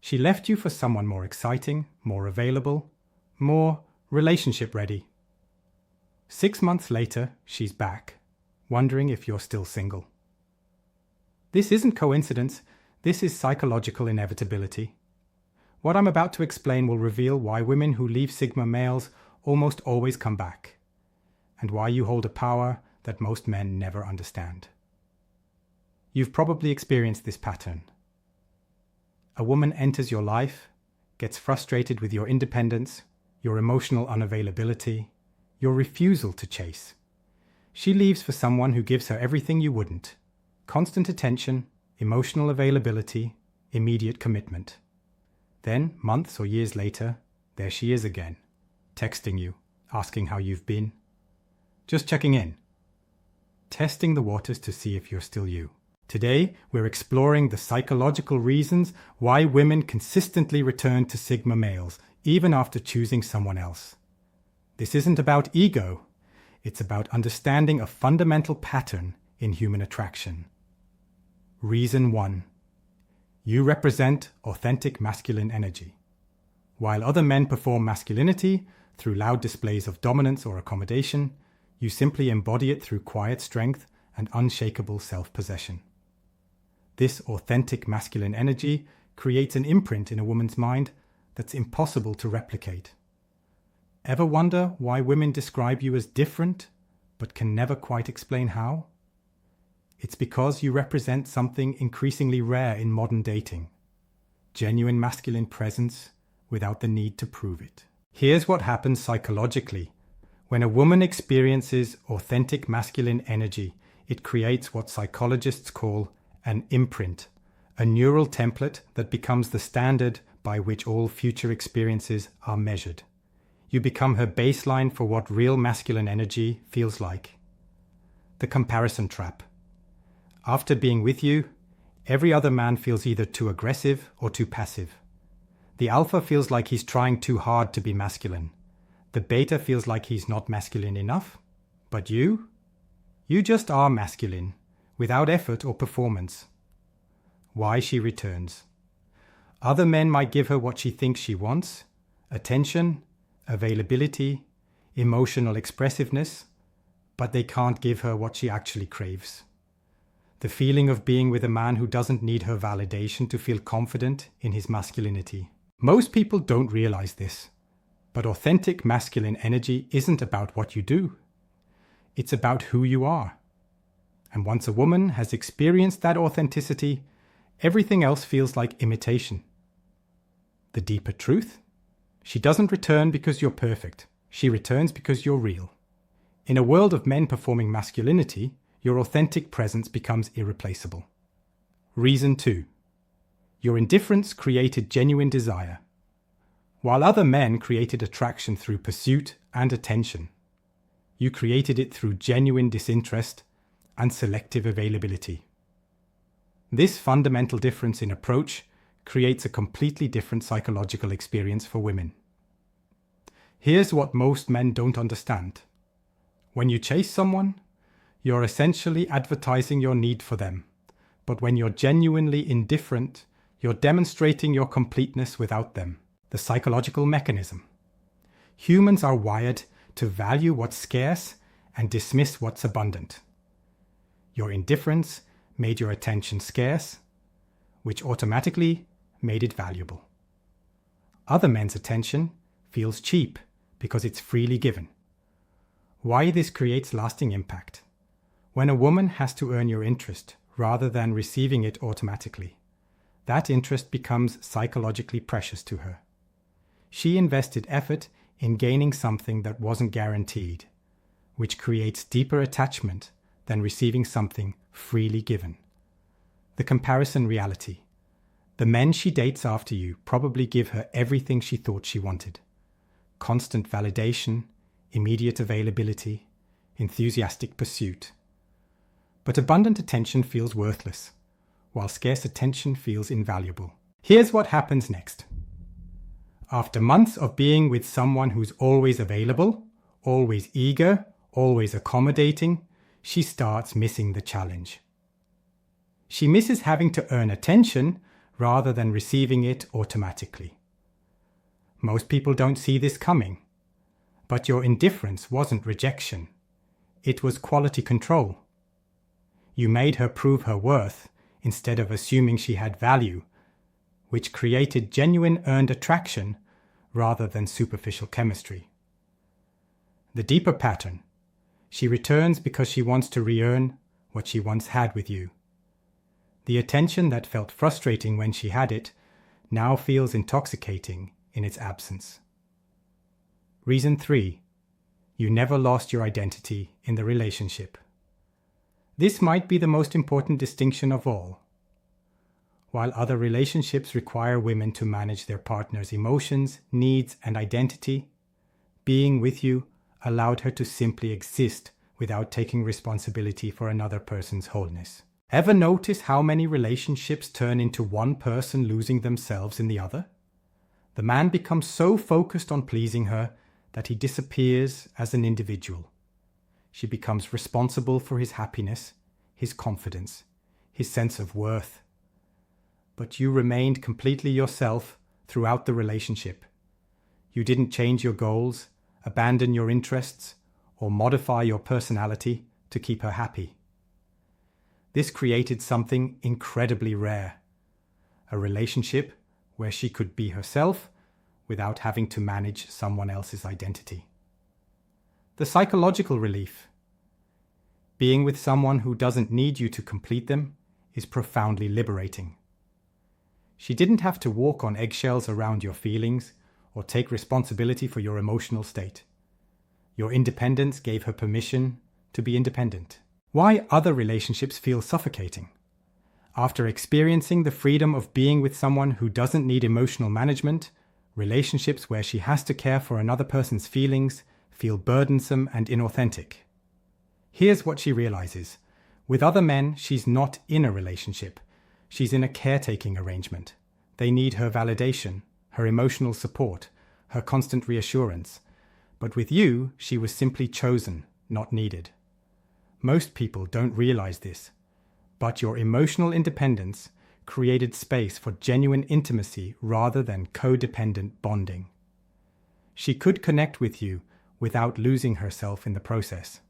She left you for someone more exciting, more available, more relationship ready. 6 months later, she's back, wondering if you're still single. This isn't coincidence, this is psychological inevitability. What I'm about to explain will reveal why women who leave Sigma males almost always come back, and why you hold a power that most men never understand. You've probably experienced this pattern. A woman enters your life, gets frustrated with your independence, your emotional unavailability, your refusal to chase. She leaves for someone who gives her everything you wouldn't: constant attention, emotional availability, immediate commitment. Then, months or years later, there she is again, texting you, asking how you've been. Just checking in. Testing the waters to see if you're still you. Today, we're exploring the psychological reasons why women consistently return to Sigma males, even after choosing someone else. This isn't about ego. It's about understanding a fundamental pattern in human attraction. Reason 1. You represent authentic masculine energy. While other men perform masculinity through loud displays of dominance or accommodation, you simply embody it through quiet strength and unshakable self-possession. This authentic masculine energy creates an imprint in a woman's mind that's impossible to replicate. Ever wonder why women describe you as different, but can never quite explain how? It's because you represent something increasingly rare in modern dating: genuine masculine presence without the need to prove it. Here's what happens psychologically. When a woman experiences authentic masculine energy, it creates what psychologists call an imprint, a neural template that becomes the standard by which all future experiences are measured. You become her baseline for what real masculine energy feels like. The comparison trap. After being with you, every other man feels either too aggressive or too passive. The alpha feels like he's trying too hard to be masculine. The beta feels like he's not masculine enough. But you just are masculine, without effort or performance. Why she returns. Other men might give her what she thinks she wants: attention, availability, emotional expressiveness, but they can't give her what she actually craves. The feeling of being with a man who doesn't need her validation to feel confident in his masculinity. Most people don't realize this, but authentic masculine energy isn't about what you do. It's about who you are. And once a woman has experienced that authenticity, everything else feels like imitation. The deeper truth? She doesn't return because you're perfect. She returns because you're real. In a world of men performing masculinity, your authentic presence becomes irreplaceable. Reason 2. Your indifference created genuine desire. While other men created attraction through pursuit and attention, you created it through genuine disinterest and selective availability. This fundamental difference in approach creates a completely different psychological experience for women. Here's what most men don't understand. When you chase someone, you're essentially advertising your need for them. But when you're genuinely indifferent, you're demonstrating your completeness without them. The psychological mechanism. Humans are wired to value what's scarce and dismiss what's abundant. Your indifference made your attention scarce, which automatically made it valuable. Other men's attention feels cheap because it's freely given. Why this creates lasting impact? When a woman has to earn your interest rather than receiving it automatically, that interest becomes psychologically precious to her. She invested effort in gaining something that wasn't guaranteed, which creates deeper attachment than receiving something freely given. The comparison reality. The men she dates after you probably give her everything she thought she wanted. Constant validation, immediate availability, enthusiastic pursuit. But abundant attention feels worthless, while scarce attention feels invaluable. Here's what happens next. After months of being with someone who's always available, always eager, always accommodating, she starts missing the challenge. She misses having to earn attention rather than receiving it automatically. Most people don't see this coming, but your indifference wasn't rejection. It was quality control. You made her prove her worth instead of assuming she had value, which created genuine earned attraction rather than superficial chemistry. The deeper pattern: she returns because she wants to re-earn what she once had with you. The attention that felt frustrating when she had it now feels intoxicating in its absence. Reason 3. You never lost your identity in the relationship. This might be the most important distinction of all. While other relationships require women to manage their partner's emotions, needs, and identity, being with you allowed her to simply exist without taking responsibility for another person's wholeness. Ever notice how many relationships turn into one person losing themselves in the other? The man becomes so focused on pleasing her that he disappears as an individual. She becomes responsible for his happiness, his confidence, his sense of worth. But you remained completely yourself throughout the relationship. You didn't change your goals, abandon your interests, or modify your personality to keep her happy. This created something incredibly rare: a relationship where she could be herself without having to manage someone else's identity. The psychological relief: being with someone who doesn't need you to complete them is profoundly liberating. She didn't have to walk on eggshells around your feelings or take responsibility for your emotional state. Your independence gave her permission to be independent. Why other relationships feel suffocating? After experiencing the freedom of being with someone who doesn't need emotional management, relationships where she has to care for another person's feelings feel burdensome and inauthentic. Here's what she realizes: with other men, she's not in a relationship. She's in a caretaking arrangement. They need her validation, her emotional support, her constant reassurance. But with you, she was simply chosen, not needed. Most people don't realize this, but your emotional independence created space for genuine intimacy rather than codependent bonding. She could connect with you without losing herself in the process.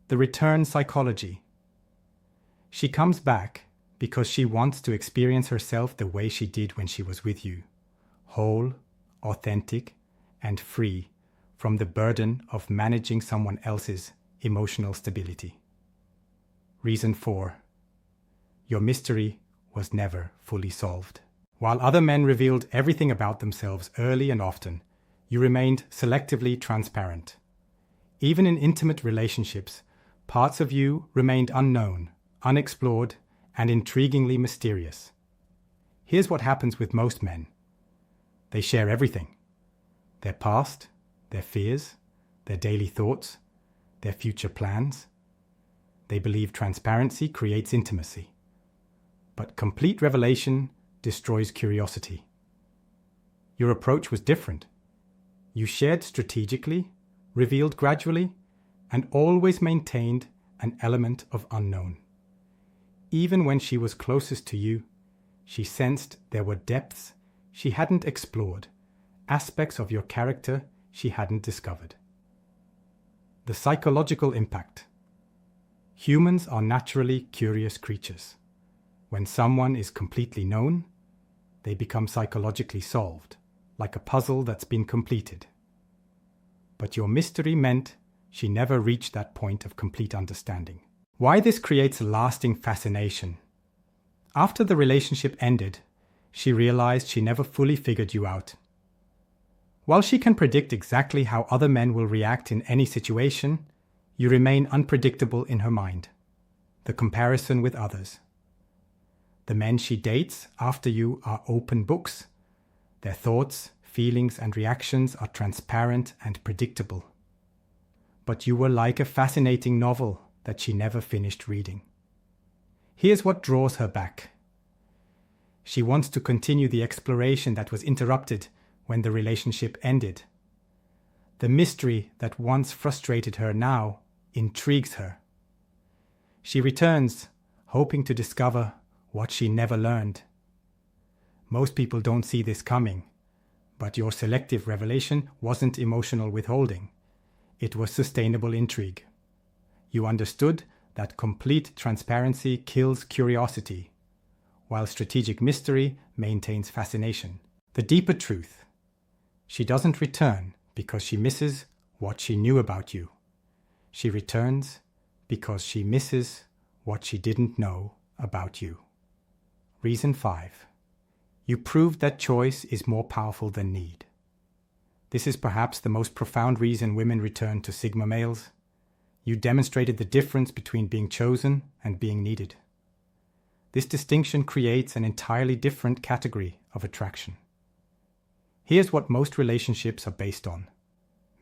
The return psychology. She comes back because she wants to experience herself the way she did when she was with you: whole, authentic, and free from the burden of managing someone else's emotional stability. Reason 4. Your mystery was never fully solved. While other men revealed everything about themselves early and often, you remained selectively transparent. Even in intimate relationships, parts of you remained unknown, unexplored, and intriguingly mysterious. Here's what happens with most men. They share everything: their past, their fears, their daily thoughts, their future plans. They believe transparency creates intimacy. But complete revelation destroys curiosity. Your approach was different. You shared strategically, revealed gradually, and always maintained an element of unknown. Even when she was closest to you, she sensed there were depths she hadn't explored, aspects of your character she hadn't discovered. The psychological impact. Humans are naturally curious creatures. When someone is completely known, they become psychologically solved, like a puzzle that's been completed. But your mystery meant she never reached that point of complete understanding. Why this creates a lasting fascination. After the relationship ended, she realized she never fully figured you out. While she can predict exactly how other men will react in any situation, you remain unpredictable in her mind. The comparison with others. The men she dates after you are open books. Their thoughts, feelings, and reactions are transparent and predictable. But you were like a fascinating novel that she never finished reading. Here's what draws her back. She wants to continue the exploration that was interrupted when the relationship ended. The mystery that once frustrated her now intrigues her. She returns, hoping to discover what she never learned. Most people don't see this coming, but your selective revelation wasn't emotional withholding. It was sustainable intrigue. You understood that complete transparency kills curiosity, while strategic mystery maintains fascination. The deeper truth: she doesn't return because she misses what she knew about you. She returns because she misses what she didn't know about you. Reason 5. You proved that choice is more powerful than need. This is perhaps the most profound reason women return to Sigma males. You demonstrated the difference between being chosen and being needed. This distinction creates an entirely different category of attraction. Here's what most relationships are based on: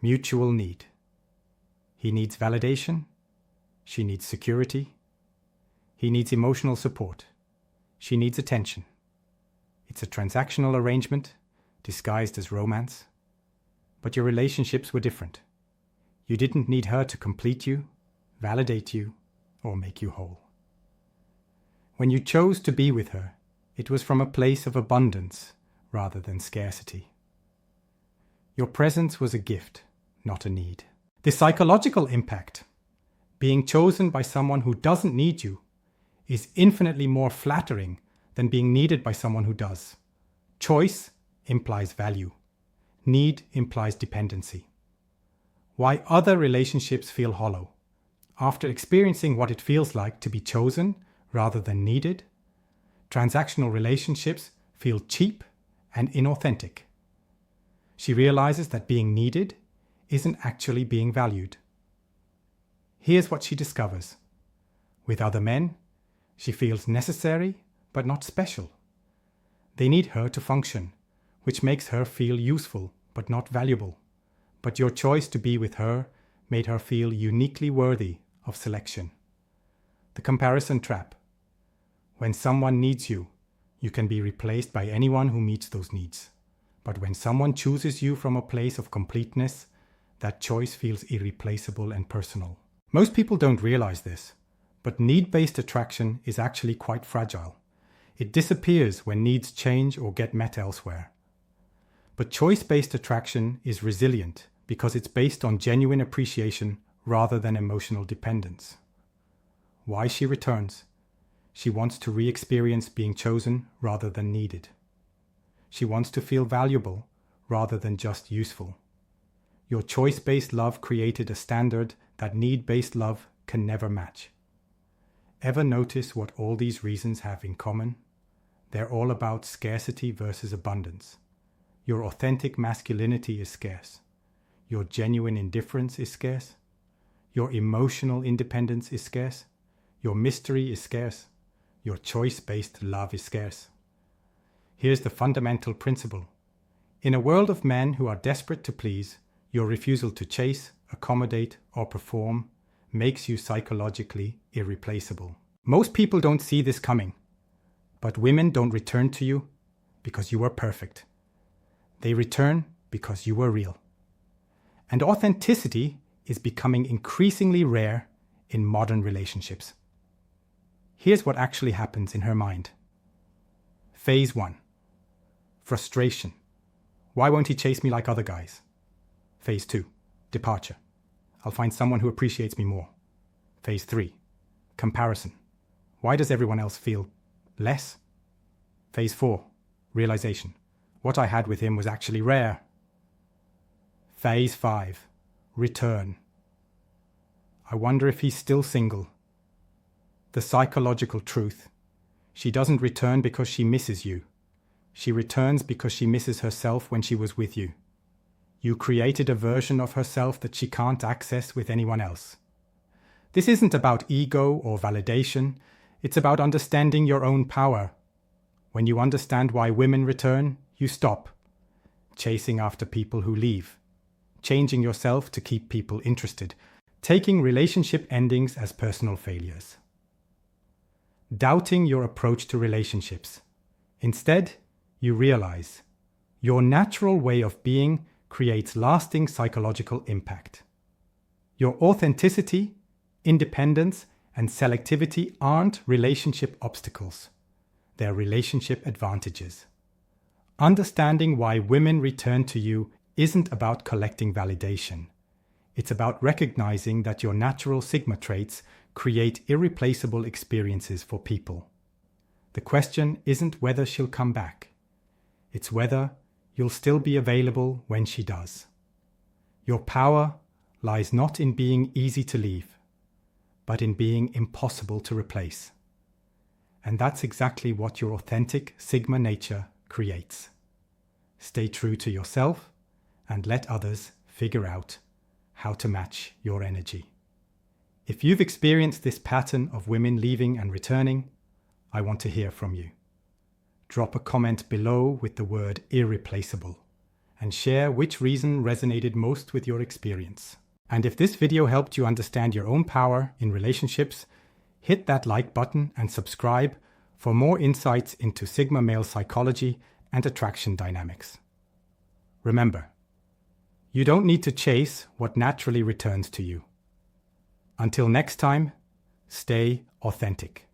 mutual need. He needs validation. She needs security. He needs emotional support. She needs attention. It's a transactional arrangement disguised as romance. But your relationships were different. You didn't need her to complete you, validate you, or make you whole. When you chose to be with her, it was from a place of abundance rather than scarcity. Your presence was a gift, not a need. The psychological impact: being chosen by someone who doesn't need you, is infinitely more flattering than being needed by someone who does. Choice implies value. Need implies dependency. Why other relationships feel hollow. After experiencing what it feels like to be chosen rather than needed, transactional relationships feel cheap and inauthentic. She realizes that being needed isn't actually being valued. Here's what she discovers. With other men, she feels necessary but not special. They need her to function, which makes her feel useful but not valuable. But your choice to be with her made her feel uniquely worthy of selection. The comparison trap. When someone needs you, you can be replaced by anyone who meets those needs. But when someone chooses you from a place of completeness, that choice feels irreplaceable and personal. Most people don't realize this, but need-based attraction is actually quite fragile. It disappears when needs change or get met elsewhere. But choice-based attraction is resilient because it's based on genuine appreciation rather than emotional dependence. Why she returns? She wants to re-experience being chosen rather than needed. She wants to feel valuable rather than just useful. Your choice-based love created a standard that need-based love can never match. Ever notice what all these reasons have in common? They're all about scarcity versus abundance. Your authentic masculinity is scarce. Your genuine indifference is scarce. Your emotional independence is scarce. Your mystery is scarce. Your choice-based love is scarce. Here's the fundamental principle. In a world of men who are desperate to please, your refusal to chase, accommodate, or perform makes you psychologically irreplaceable. Most people don't see this coming, but women don't return to you because you were perfect. They return because you were real. And authenticity is becoming increasingly rare in modern relationships. Here's what actually happens in her mind. Phase 1. Frustration. Why won't he chase me like other guys? Phase 2. Departure. I'll find someone who appreciates me more. Phase 3. Comparison. Why does everyone else feel less? Phase 4. Realization. What I had with him was actually rare. Phase 5. Return. I wonder if he's still single. The psychological truth. She doesn't return because she misses you. She returns because she misses herself when she was with you. You created a version of herself that she can't access with anyone else. This isn't about ego or validation. It's about understanding your own power. When you understand why women return, you stop chasing after people who leave, changing yourself to keep people interested, taking relationship endings as personal failures, doubting your approach to relationships. Instead, you realize your natural way of being creates lasting psychological impact. Your authenticity, independence, and selectivity aren't relationship obstacles. They're relationship advantages. Understanding why women return to you isn't about collecting validation. It's about recognizing that your natural Sigma traits create irreplaceable experiences for people. The question isn't whether she'll come back. It's whether you'll still be available when she does. Your power lies not in being easy to leave, but in being impossible to replace. And that's exactly what your authentic Sigma nature creates. Stay true to yourself and let others figure out how to match your energy. If you've experienced this pattern of women leaving and returning, I want to hear from you. Drop a comment below with the word irreplaceable and share which reason resonated most with your experience. And if this video helped you understand your own power in relationships, hit that like button and subscribe for more insights into Sigma male psychology and attraction dynamics. Remember, you don't need to chase what naturally returns to you. Until next time, stay authentic.